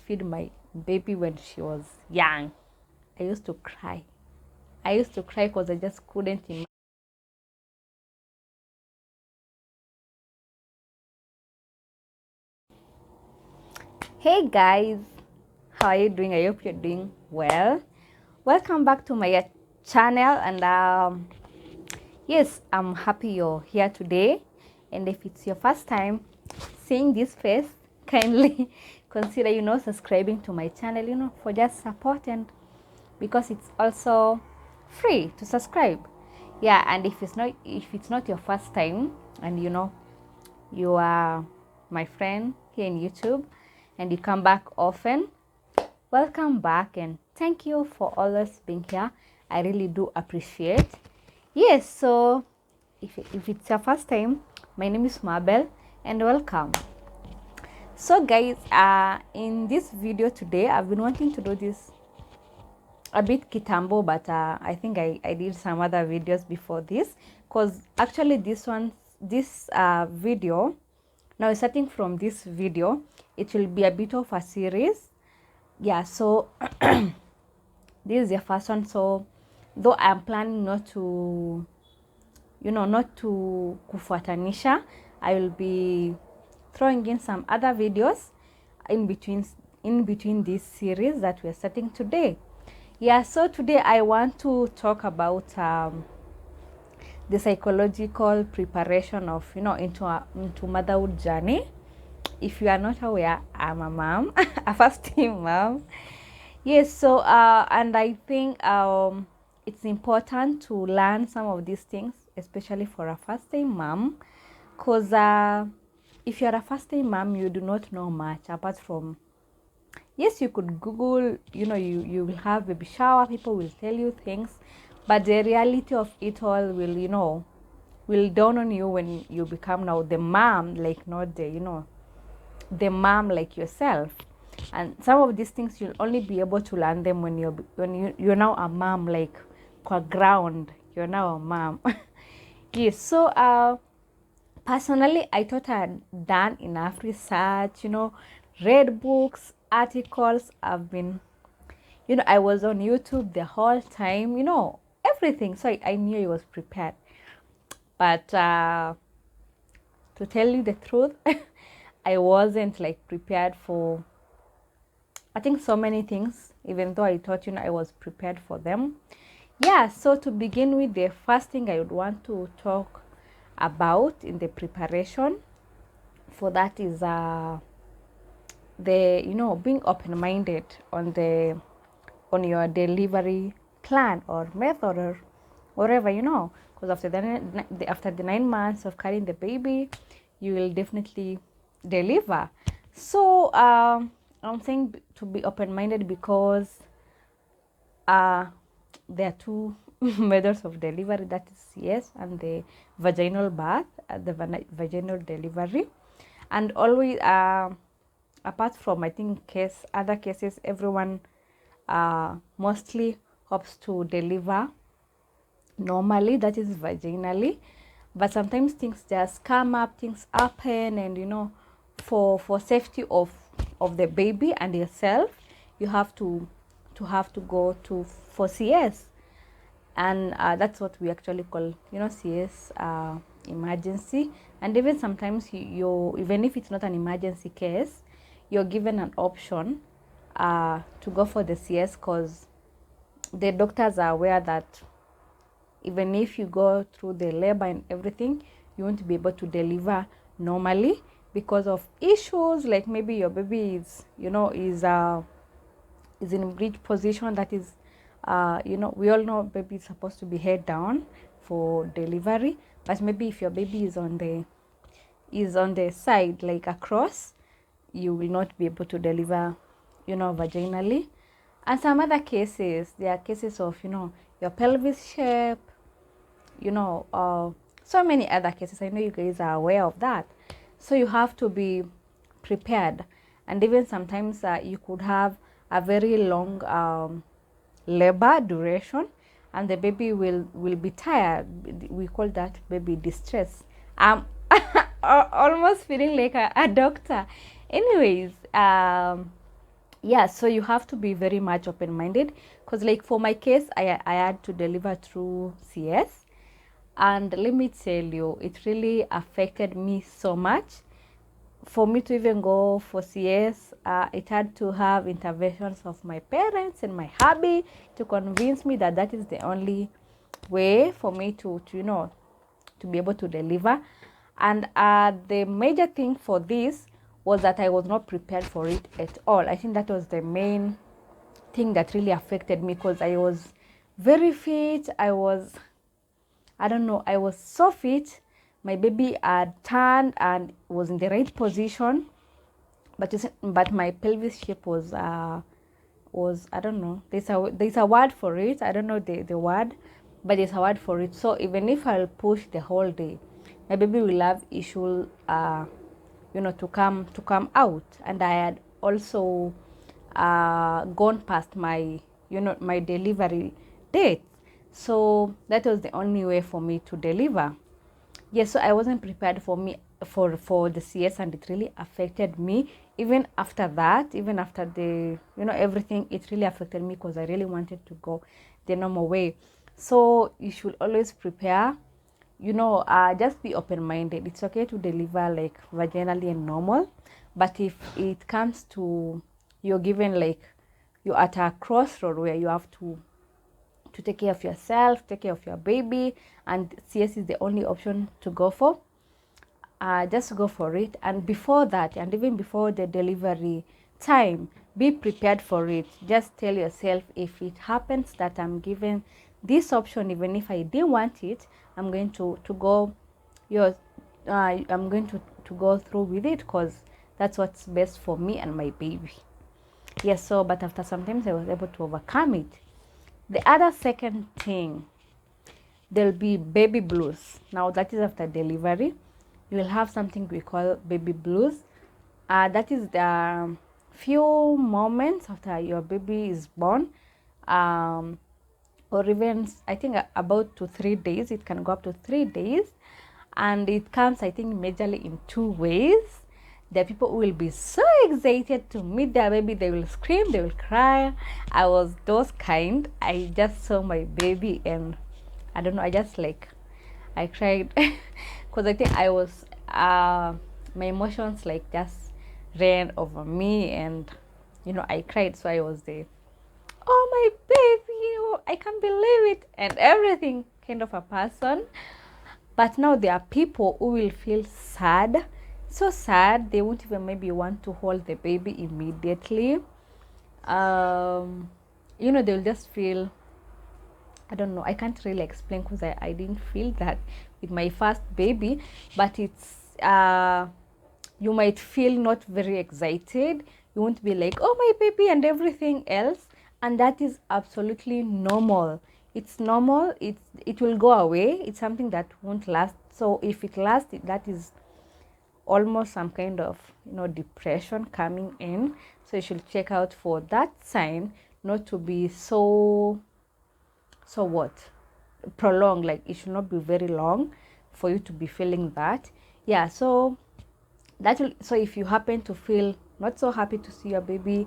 breastfeed my baby when she was young, I used to cry. I used to cry because I just couldn't imagine. Hey guys, how are you doing? I hope you're doing well. Welcome back to my channel, and yes, I'm happy you're here today. And if it's your first time seeing this face, kindly consider subscribing to my channel, for just support, and because it's also free to subscribe. Yeah, and if it's not your first time, and you are my friend here in YouTube and you come back often, welcome back and thank you for always being here. I really do appreciate. Yes, so if it's your first time, my name is Mabel and welcome. So guys, in this video today, I've been wanting to do this a bit kitambo, but I think I did some other videos before this, because actually this video, now starting from this video, it will be a bit of a series. Yeah, so this is the first one. So though I'm planning not to kufuatanisha, I will be throwing in some other videos in between this series that we're starting today. Yeah, so today I want to talk about the psychological preparation of into motherhood journey. If you are not aware, I'm a mom, a first-time mom. Yes, so and I think it's important to learn some of these things, especially for a first-time mom, because if you're a first-time mom, you do not know much apart from, yes, you could Google, you will have baby shower, people will tell you things, but the reality of it all will dawn on you when you become now the mom, like not the mom like yourself. And some of these things you'll only be able to learn them when you're now a mom, like qua ground, you're now a mom. Yes, so personally, I thought I had done enough research, read books, articles. I was on YouTube the whole time, everything. So I knew I was prepared. But to tell you the truth, I wasn't like prepared for, I think, so many things, even though I thought, I was prepared for them. Yeah, so to begin with, the first thing I would want to talk about in the preparation for that is the being open-minded on your delivery plan or method or whatever, because after the 9 months of carrying the baby, you will definitely deliver. So I'm saying to be open-minded because there are two methods of delivery, that is yes, and the vaginal birth, vaginal delivery. And always apart from, I think, other cases, everyone mostly hopes to deliver normally, that is vaginally, but sometimes things just come up, things happen, and for safety of the baby and yourself, you have to go to for CS. And that's what we actually call CS, emergency. And even sometimes even if it's not an emergency case, you're given an option to go for the CS, because the doctors are aware that even if you go through the labor and everything, you won't be able to deliver normally because of issues like maybe your baby is in a breech position. That is, we all know baby is supposed to be head down for delivery, but maybe if your baby is on the side, like across, you will not be able to deliver vaginally. And some other cases, there are cases of your pelvis shape, so many other cases. I know you guys are aware of that, so you have to be prepared. And even sometimes you could have a very long labor duration, and the baby will be tired. We call that baby distress. Almost feeling like a doctor. Anyways, yeah, so you have to be very much open-minded, because like for my case, I had to deliver through CS, and let me tell you, it really affected me so much. For me to even go for CS, it had to have interventions of my parents and my hubby to convince me that that is the only way for me to to be able to deliver. And the major thing for this was that I was not prepared for it at all. I think that was the main thing that really affected me, because I was very fit. I don't know, I was so fit. My baby had turned and was in the right position, but my pelvis shape was, I don't know, there's a word for it. I don't know the word, but there's a word for it. So even if I'll push the whole day, my baby will have issue to come out. And I had also gone past my my delivery date, so that was the only way for me to deliver. Yes, so I wasn't prepared for the CS, and it really affected me. Even after that, even after the everything, it really affected me, because I really wanted to go the normal way. So you should always prepare. Just be open-minded. It's okay to deliver like vaginally and normal, but if it comes to you're given like you're at a crossroad where you have to take care of yourself, take care of your baby, and CS is the only option to go for, just go for it. And before that, and even before the delivery time, be prepared for it. Just tell yourself, if it happens that I'm given this option, even if I didn't want it, I'm going to go I'm going to go through with it, because that's what's best for me and my baby. Yes, so but after sometimes I was able to overcome it. The other second thing, there'll be baby blues. Now that is after delivery. You will have something we call baby blues. That is the few moments after your baby is born, or even I think about 2-3 days. It can go up to 3 days, and it comes, I think, majorly in two ways. The people will be so excited to meet their baby. They will scream, they will cry. I was those kind. I just saw my baby, and I don't know, I cried because I think I was my emotions like just ran over me, and I cried. So I was there, oh my baby, I can't believe it, and everything kind of a person. But now there are people who will feel sad, so sad they won't even maybe want to hold the baby immediately. They'll just feel, I don't know, I can't really explain, because I didn't feel that with my first baby. But it's you might feel not very excited. You won't be like, oh my baby and everything else, and that is absolutely normal. It's normal. It will go away. It's something that won't last. So if it lasts, that is almost some kind of depression coming in. So you should check out for that sign, not to be so what, prolonged. Like it should not be very long for you to be feeling that. Yeah, so so if you happen to feel not so happy to see your baby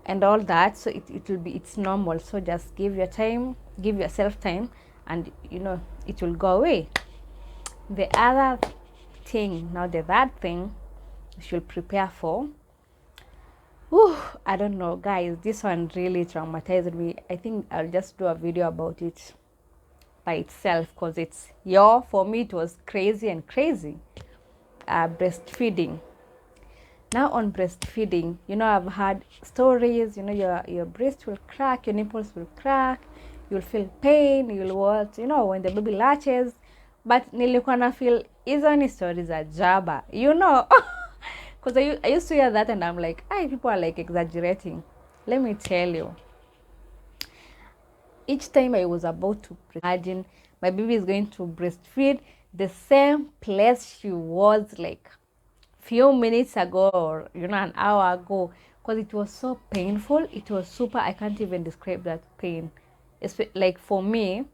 and all that, so it will be, it's normal. So just give yourself time, and it will go away. The other thing, now the third thing you should prepare for, I don't know, guys, this one really traumatized me. I think I'll just do a video about it by itself, because for me it was crazy. Breastfeeding. Now on breastfeeding, I've had stories, your breast will crack, your nipples will crack, you'll feel pain, you'll what, when the baby latches. But nilikuwa na feel hizo ni stories za jaba, because I used to hear that, and I'm like, people are like exaggerating. Let me tell you, each time I was about to imagine my baby is going to breastfeed the same place she was like few minutes ago, or an hour ago, because it was so painful. It was super, I can't even describe that pain. It's like, for me,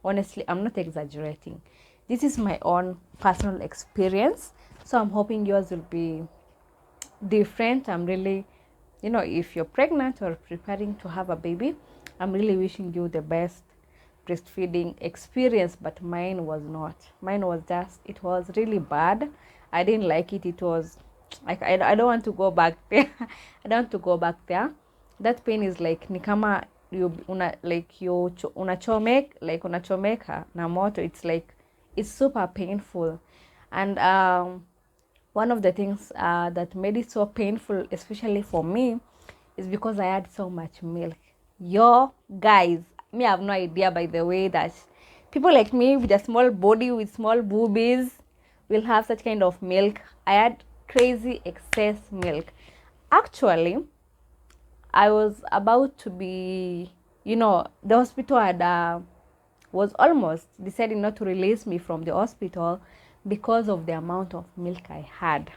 honestly, I'm not exaggerating. This is my own personal experience, so I'm hoping yours will be different. I'm really if you're pregnant or preparing to have a baby, I'm really wishing you the best breastfeeding experience. But mine was not. Mine was just, it was really bad. I didn't like it. It was like, I don't want to go back there. I don't want to go back there. That pain is like ni kama unachomeka na moto. It's like, it's super painful. And one of the things that made it so painful, especially for me, is because I had so much milk. Yo, guys, me have no idea, by the way, that people like me with a small body, with small boobies, will have such kind of milk. I had crazy excess milk. Actually, I was about to be, the hospital had was almost deciding not to release me from the hospital because of the amount of milk I had.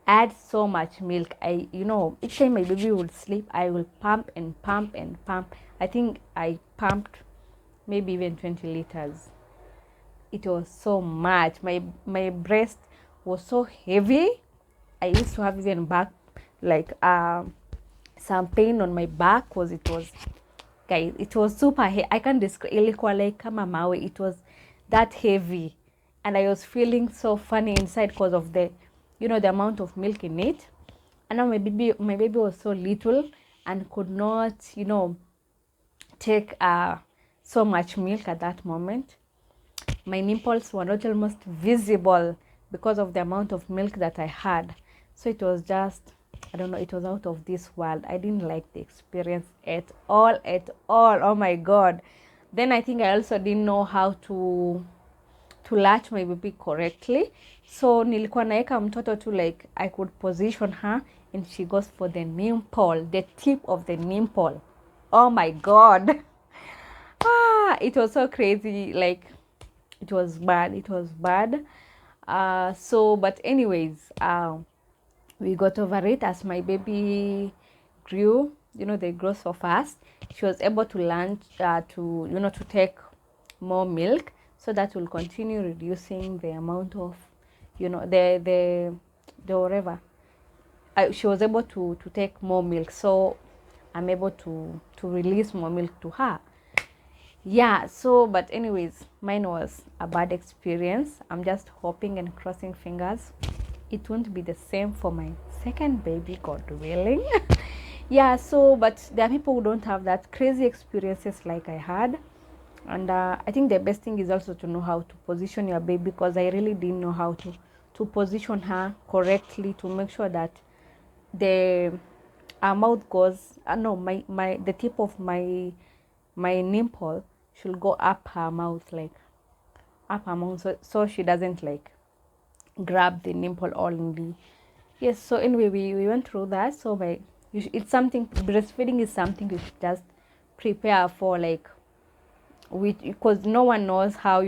I had so much milk. Each time my baby would sleep, I will pump and pump and pump. I think I pumped maybe even 20 liters. It was so much. My breast was so heavy. I used to have even back, like some pain on my back, because it was super heavy. I can't describe. Ilikuwa like kama mawe. It was that heavy, and I was feeling so funny inside because of the amount of milk in it. And now my baby was so little and could not take so much milk at that moment. My nipples were not almost visible because of the amount of milk that I had. So it was just, I don't know, it was out of this world. I didn't like the experience at all. Oh my God. Then I think I also didn't know how to latch my baby correctly. So nilikuwa naeka mtoto tu, like I could position her and she goes for the nipple, the tip of the nipple. Oh my God. It was so crazy. Like, it was bad. But anyways, we got over it as my baby grew. They grow so fast. She was able to learn to take more milk, so that will continue reducing the amount of the whatever. She was able to take more milk, so I'm able to release more milk to her. Yeah, so but anyways, mine was a bad experience. I'm just hoping and crossing fingers it won't be the same for my second baby, God willing. Yeah, so but there are people who don't have that crazy experiences like I had. And I think the best thing is also to know how to position your baby, because I really didn't know how to position her correctly to make sure that the mouth goes, the tip of my nipple should go up her mouth, like up her mouth, so she doesn't like grab the nipple all in the. Yes, so anyway, we went through that. So it's something, breastfeeding is something you should just prepare for, like, because no one knows how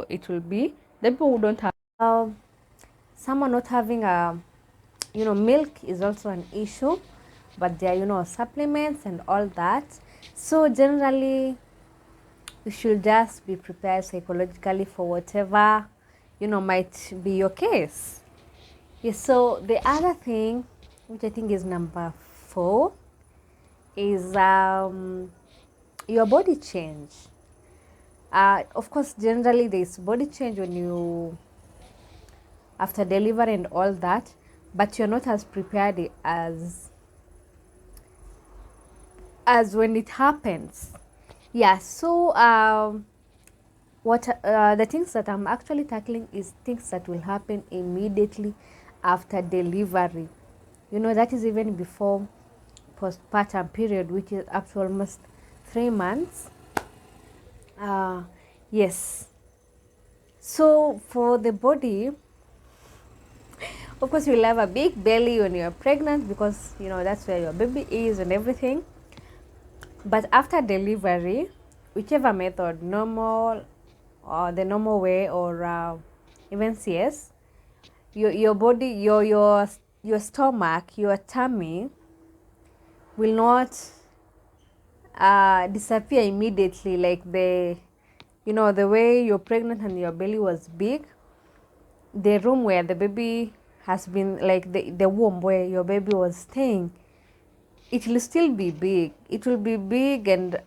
it will be. The people who don't have someone not having a milk is also an issue, but there are supplements and all that. So generally you should just be prepared psychologically for whatever might be your case. Yes, so the other thing, which I think is number 4, is your body change. Of course, generally there is body change when you after delivery and all that, but you're not as prepared as when it happens. Yeah, so what the things that I'm actually tackling is things that will happen immediately after delivery. That is even before postpartum period, which is up to almost 3 months. Yes. So for the body, of course, you'll have a big belly when you're pregnant, because that's where your baby is and everything. But after delivery, whichever method, normal or the normal way, or even CS, your body, your stomach, your tummy will not disappear immediately, like the way you're pregnant and your belly was big. The room where the baby has been like the womb where your baby was staying, it will still be big. It will be big, and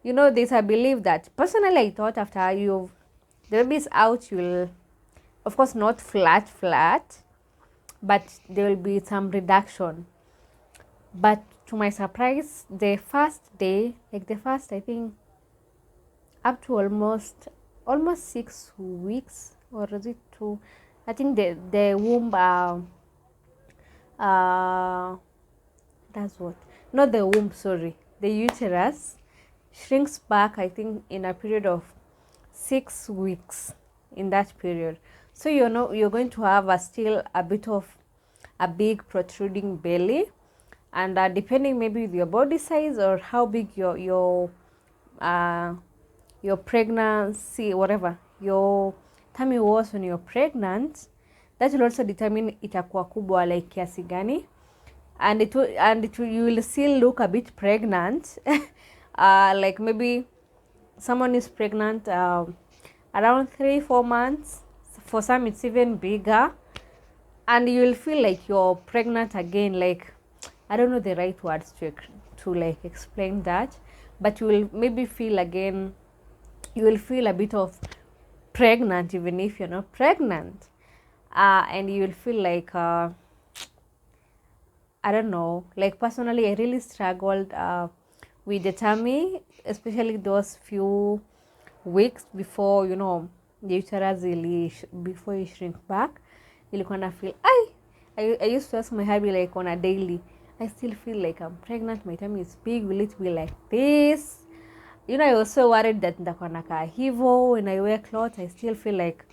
you know, there's a belief that personally I thought after the baby is out, you'll, of course, not flat, but there will be some reduction. But to my surprise, the first day, like the first, I think, up to almost 6 weeks, or is it two? I think the womb uh that's what, not the womb, sorry, the uterus shrinks back, I think, in a period of 6 weeks. In that period, so you're going to have still a bit of a big protruding belly, and depending maybe with your body size or how big uh, your pregnancy, whatever your tummy was when you're pregnant, that will also determine itakuwa kubwa like kiasi gani, and you will still look a bit pregnant. Like maybe someone is pregnant around 3-4 months. For some it's even bigger, and you will feel like you're pregnant again. Like, I don't know the right words to like explain that, but you will maybe feel again, you will feel a bit of pregnant even if you're not pregnant, and you will feel like I don't know, like personally I really struggled with the tummy, especially those few weeks before, the uterus really before you shrink back. Ilikuwa na feel I used to ask my hubby like on a daily, I still feel like I'm pregnant, my tummy is big, will it be like this? I was so worried that nitakuwa nakaa hivo when I wear clothes. I still feel like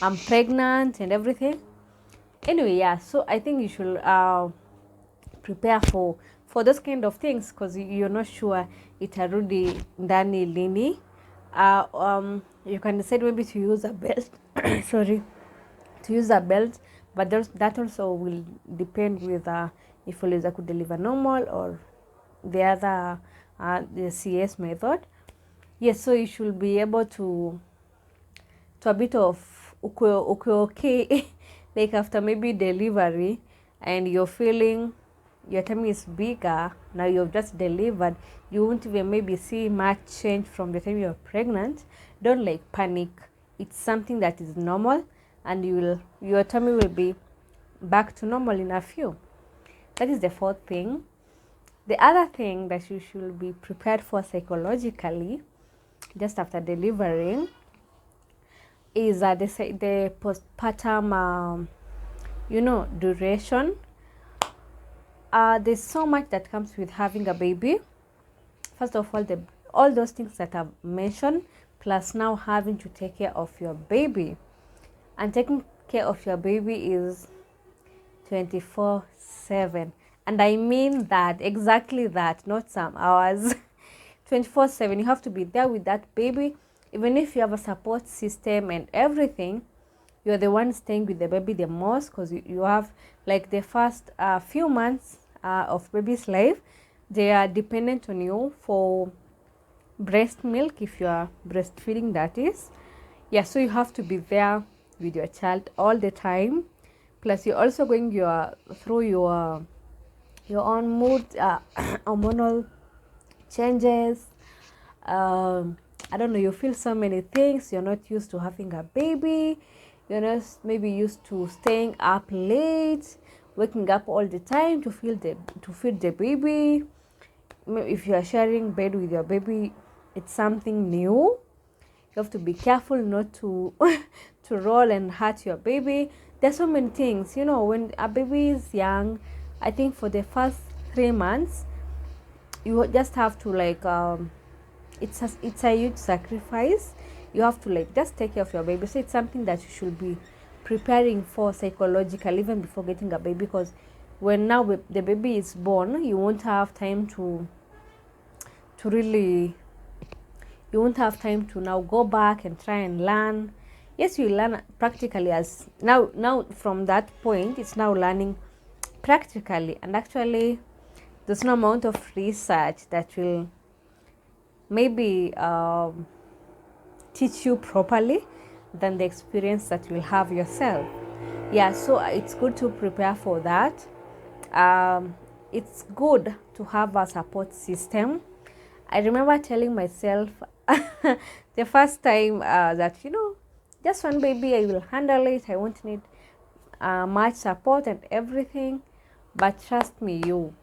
I'm pregnant and everything. Anyway, yeah, so I think you should prepare for those kind of things, because you're not sure itarudi ndani lini. You can decide maybe to use a belt sorry, to use a belt, but that also will depend with if uliweza could deliver normal or the other the CS method. Yes, so you should be able to a bit of okay like after maybe delivery, and you're feeling your tummy is bigger, now you've just delivered, you won't even maybe see much change from the time you're pregnant. Don't like panic. It's something that is normal, and your tummy will be back to normal in a few. That is the fourth thing. The other thing that you should be prepared for psychologically just after delivering is the postpartum duration. There's so much that comes with having a baby. First of all those things that I've mentioned, plus now having to take care of your baby. And taking care of your baby is 24/7. And I mean that, exactly that, not some hours. 24/7. You have to be there with that baby. Even if you have a support system and everything, you're the one staying with the baby the most, because you have like the first few months of baby's life, they are dependent on you for breast milk, if you are breastfeeding, that is. Yeah, so you have to be there with your child all the time. Plus you're also going through your own mood, hormonal changes. I don't know, you feel so many things. You're not used to having a baby. You're not maybe used to staying up late, waking up all the time to feed the baby. If you are sharing bed with your baby, it's something new. You have to be careful not to to roll and hurt your baby. There's so many things, when a baby is young. I think for the first 3 months, you just have to like it's a huge sacrifice. You have to like just take care of your baby. So it's something that you should be preparing for psychologically even before getting a baby, because when now the baby is born, you won't have time to really, you won't have time to now go back and try and learn. Yes, you learn practically, as now from that point it's now learning practically, and actually there's no amount of research that will maybe teach you properly than the experience that you'll have yourself. Yeah, so it's good to prepare for that. It's good to have a support system. I remember telling myself the first time that, just one baby, I will handle it. I won't need much support and everything. But trust me, you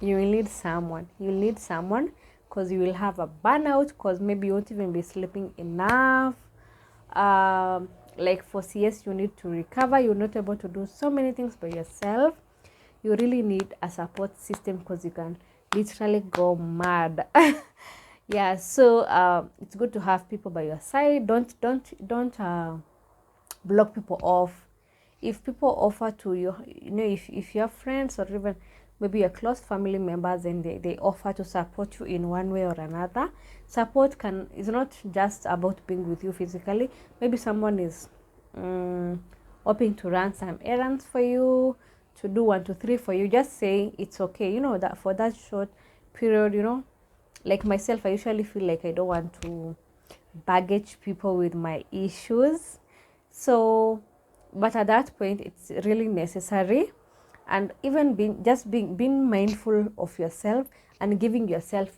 will need someone. You will need someone because you will have a burnout, because maybe you won't even be sleeping enough. Like for CS, you need to recover. You're not able to do so many things by yourself. You really need a support system because you can literally go mad. Yeah, so it's good to have people by your side. Don't block people off. If people offer to you, if your friends or even maybe your close family members, and they offer to support you in one way or another. Support is not just about being with you physically. Maybe someone is hoping to run some errands for you, to do 1 2 3 for you. Just say it's okay, that for that short period. Like myself, I usually feel like I don't want to baggage people with my issues. So, but at that point, it's really necessary. And even being mindful of yourself and giving yourself,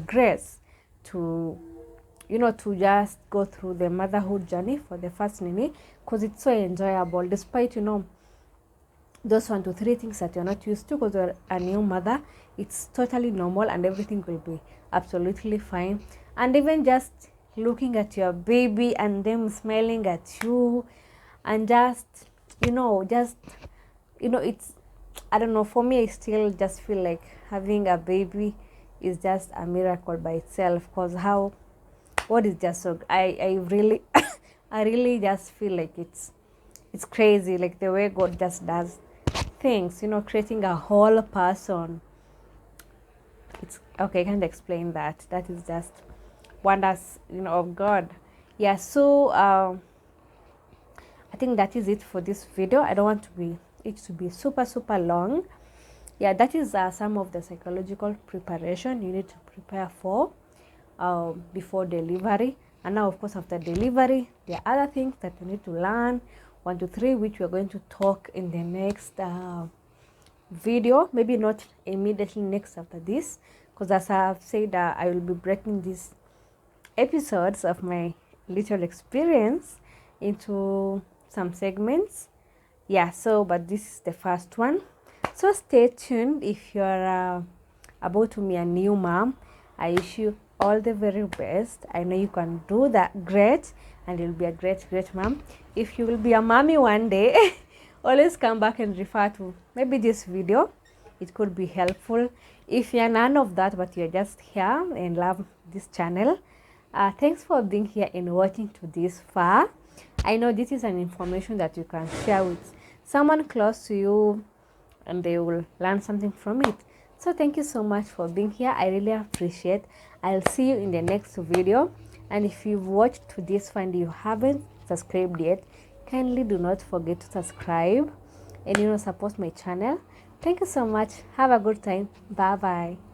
grace to, to just go through the motherhood journey for the first nini, because it's so enjoyable, despite, those 1 2 3 things that you're not used to because you're a new mother. It's totally normal and everything will be absolutely fine. And even just looking at your baby and them smiling at you, and it's, I don't know, for me I still just feel like having a baby is just a miracle by itself, because what is just so, I really I really just feel like it's crazy, like the way God just does things, creating a whole person. It's okay, I can't explain that. That is just wonders, of God. Yeah, so I think that is it for this video. I don't want it to be super long. Yeah, that is some of the psychological preparation you need to prepare for before delivery. And now, of course, after delivery, there are other things that you need to learn, 1 2 3, which we're going to talk in the next video. Maybe not immediately next after this, because as I've said, I will be breaking these episodes of my little experience into some segments. Yeah, so but this is the first one, so stay tuned. If you're about to be a new mom, I wish you all the very best. I know you can do that great, and you'll be a great mom. If you will be a mommy one day, always come back and refer to maybe this video. It could be helpful. If you're none of that, but you're just here and love this channel, thanks for being here and watching to this far. I know this is an information that you can share with someone close to you, and they will learn something from it. So thank you so much for being here. I really appreciate. I'll see you in the next video. And if you've watched to this far and you haven't subscribed yet, kindly do not forget to subscribe and support my channel. Thank you so much. Have a good time. Bye bye.